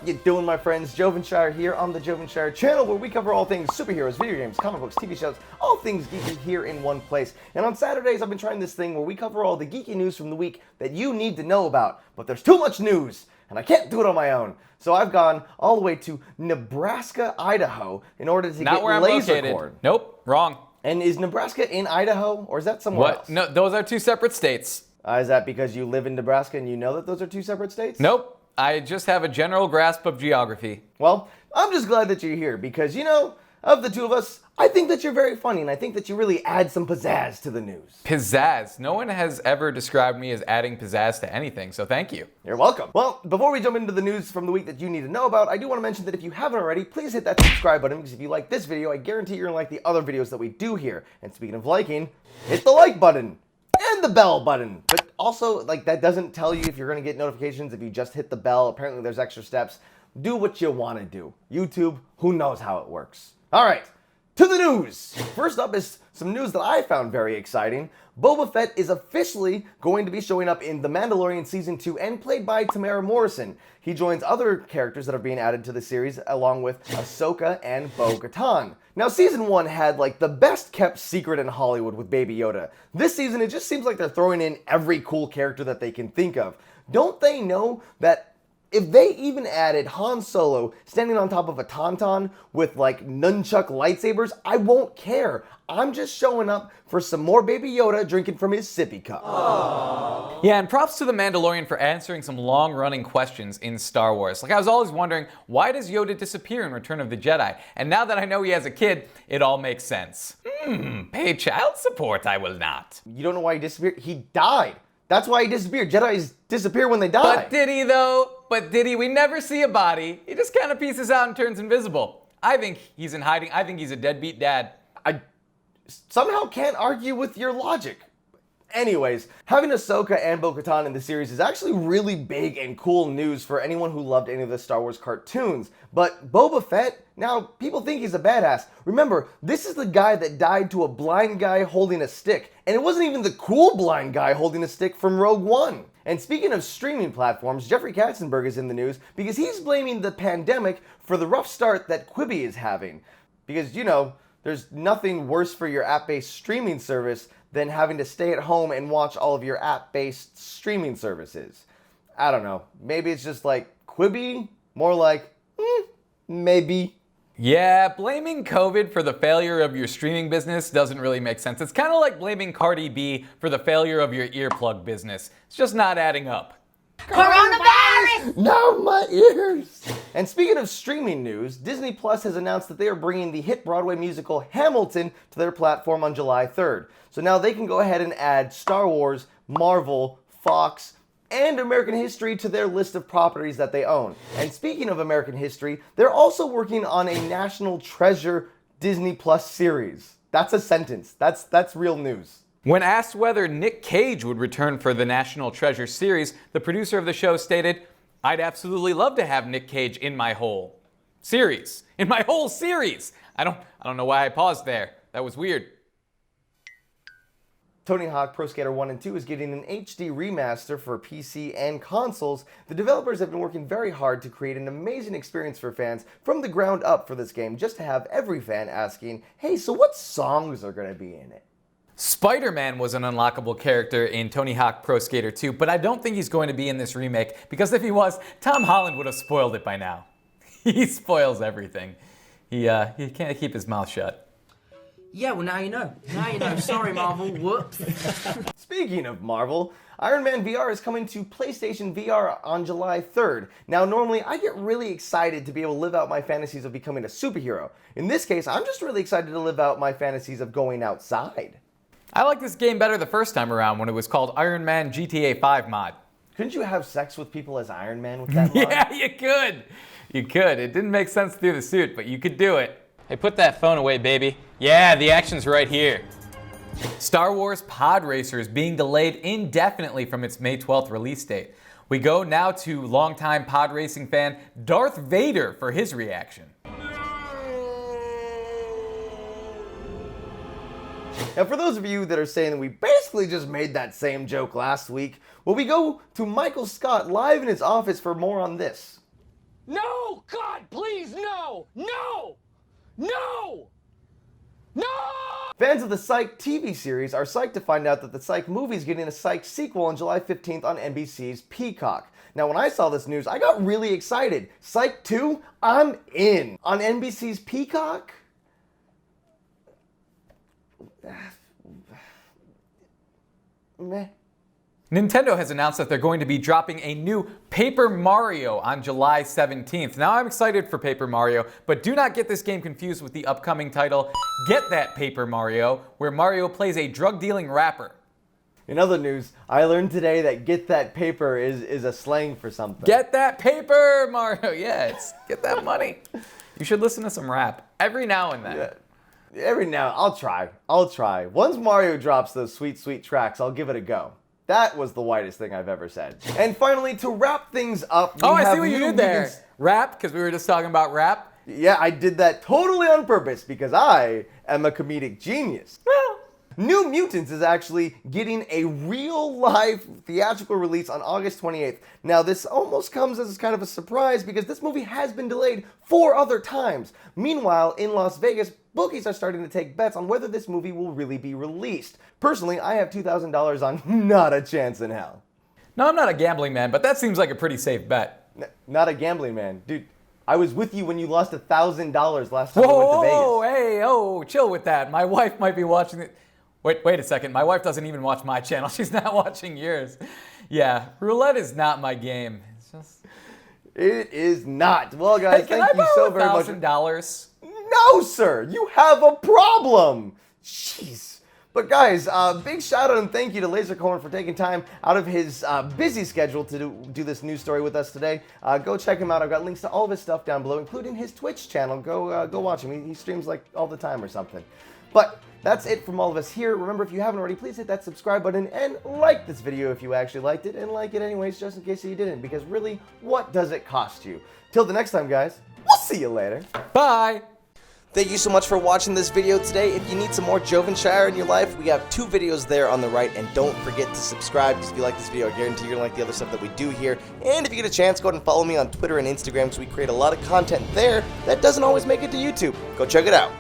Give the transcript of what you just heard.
you doing, my friends? Jovenshire here on the Jovenshire channel, where we cover all things superheroes, video games, comic books, TV shows, all things geeky here in one place. And on Saturdays, I've been trying this thing where we cover all the geeky news from the week that you need to know about. But there's too much news, and I can't do it on my own. So I've gone all the way to Nebraska, Idaho, in order to get Lasercorn. Nope, wrong. And is Nebraska in Idaho, or is that somewhere else? No, those are two separate states. Is that because you live in Nebraska and you know that those are two separate states? Nope. I just have a general grasp of geography. Well, I'm just glad that you're here because, you know, of the two of us, I think that you're very funny and I think that you really add some pizzazz to the news. Pizzazz? No one has ever described me as adding pizzazz to anything, so thank you. You're welcome. Well, before we jump into the news from the week that you need to know about, I do want to mention that if you haven't already, please hit that subscribe button because if you like this video, I guarantee you're going to like the other videos that we do here. And speaking of liking, hit the like button. And the bell button. But also, like, that doesn't tell you if you're going to get notifications if you just hit the bell. Apparently there's extra steps. Do what you want to do. YouTube, who knows how it works. All right, to the news. First up is some news that I found very exciting. Boba Fett is officially going to be showing up in The Mandalorian Season 2 and played by Tamara Morrison. He joins other characters that are being added to the series along with Ahsoka and Bo-Katan. Now, Season 1 had like the best kept secret in Hollywood with Baby Yoda. This season, it just seems like they're throwing in every cool character that they can think of. Don't they know that if they even added Han Solo standing on top of a tauntaun with like nunchuck lightsabers, I won't care. I'm just showing up for some more Baby Yoda drinking from his sippy cup. Aww. Yeah, and props to The Mandalorian for answering some long-running questions in Star Wars. Like, I was always wondering, why does Yoda disappear in Return of the Jedi? And now that I know he has a kid, it all makes sense. Pay child support, I will not. You don't know why he disappeared? He died. That's why he disappeared. Jedis disappear when they die. But did he, though? But did he? We never see a body. He just kind of pieces out and turns invisible. I think he's in hiding. I think he's a deadbeat dad. I somehow can't argue with your logic. Anyways, having Ahsoka and Bo-Katan in the series is actually really big and cool news for anyone who loved any of the Star Wars cartoons. But Boba Fett, now people think he's a badass. Remember, this is the guy that died to a blind guy holding a stick. And it wasn't even the cool blind guy holding a stick from Rogue One. And speaking of streaming platforms, Jeffrey Katzenberg is in the news because he's blaming the pandemic for the rough start that Quibi is having. Because, you know, there's nothing worse for your app-based streaming service than having to stay at home and watch all of your app-based streaming services. I don't know. Maybe it's just like Quibi, more like, maybe. Yeah, blaming COVID for the failure of your streaming business doesn't really make sense. It's kind of like blaming Cardi B for the failure of your earplug business. It's just not adding up. Coronavirus! No, my ears! And speaking of streaming news, Disney Plus has announced that they are bringing the hit Broadway musical Hamilton to their platform on July 3rd. So now they can go ahead and add Star Wars, Marvel, Fox, and American history to their list of properties that they own. And speaking of American history, they're also working on a National Treasure Disney Plus series. That's a sentence. That's real news. When asked whether Nick Cage would return for the National Treasure series, the producer of the show stated, "I'd absolutely love to have Nick Cage in my whole series. In my whole series!" I don't know why I paused there. That was weird. Tony Hawk Pro Skater 1 and 2 is getting an HD remaster for PC and consoles. The developers have been working very hard to create an amazing experience for fans from the ground up for this game, just to have every fan asking, hey, so what songs are going to be in it? SpiderMan was an unlockable character in Tony Hawk Pro Skater 2, but I don't think he's going to be in this remake, because if he was, Tom Holland would have spoiled it by now. He spoils everything. He can't keep his mouth shut. Yeah, well, now you know. Now you know. Sorry, Marvel. Whoops. Speaking of Marvel, Iron Man VR is coming to PlayStation VR on July 3rd. Now, normally, I get really excited to be able to live out my fantasies of becoming a superhero. In this case, I'm just really excited to live out my fantasies of going outside. I liked this game better the first time around when it was called Iron Man GTA 5 mod. Couldn't you have sex with people as Iron Man with that mod? Yeah, you could. You could. It didn't make sense through the suit, but you could do it. Hey, put that phone away, baby. Yeah, the action's right here. Star Wars Podracers being delayed indefinitely from its May 12th release date. We go now to longtime pod racing fan Darth Vader for his reaction. Now, for those of you that are saying that we basically just made that same joke last week, well, we go to Michael Scott live in his office for more on this. No! God, please, no! No! No! No! Fans of the Psych TV series are psyched to find out that the Psych movie is getting a Psych sequel on July 15th on NBC's Peacock. Now, when I saw this news, I got really excited. Psych 2? I'm in. On NBC's Peacock? Meh. Nintendo has announced that they're going to be dropping a new Paper Mario on July 17th. Now, I'm excited for Paper Mario, but do not get this game confused with the upcoming title, Get That Paper Mario, where Mario plays a drug-dealing rapper. In other news, I learned today that get that paper is a slang for something. Get that paper, Mario. Yeah, it's get that money. You should listen to some rap every now and then. Yeah. Every now, I'll try. Once Mario drops those sweet, sweet tracks, I'll give it a go. That was the whitest thing I've ever said. And finally, to wrap things up, I see what you did there. Rap, because we were just talking about rap. Yeah, I did that totally on purpose because I am a comedic genius. Well, New Mutants is actually getting a real-life theatrical release on August 28th. Now, this almost comes as kind of a surprise because this movie has been delayed 4 other times. Meanwhile, in Las Vegas, bookies are starting to take bets on whether this movie will really be released. Personally, I have $2,000 on not a chance in hell. no, I'm not a gambling man, but that seems like a pretty safe bet. Not a gambling man. Dude, I was with you when you lost $1,000 last time we went to Vegas. Whoa, hey, chill with that. My wife might be watching it. Wait a second. My wife doesn't even watch my channel. She's not watching yours. Yeah, roulette is not my game. It's just... It is not. Well, guys, Hey, can thank I you so borrow very much. $1,000? No, sir. You have a problem. Jeez. But guys, big shout out and thank you to Lasercorn for taking time out of his busy schedule to do this news story with us today. Go check him out. I've got links to all of his stuff down below, including his Twitch channel. Go watch him. He streams like all the time or something. But that's it from all of us here. Remember, if you haven't already, please hit that subscribe button and like this video if you actually liked it, and like it anyways just in case you didn't, because really, what does it cost you? Till the next time, guys, we'll see you later. Bye. Thank you so much for watching this video today. If you need some more Jovenshire in your life, we have 2 videos there on the right, and don't forget to subscribe, because if you like this video, I guarantee you're going to like the other stuff that we do here. And if you get a chance, go ahead and follow me on Twitter and Instagram, because we create a lot of content there that doesn't always make it to YouTube. Go check it out.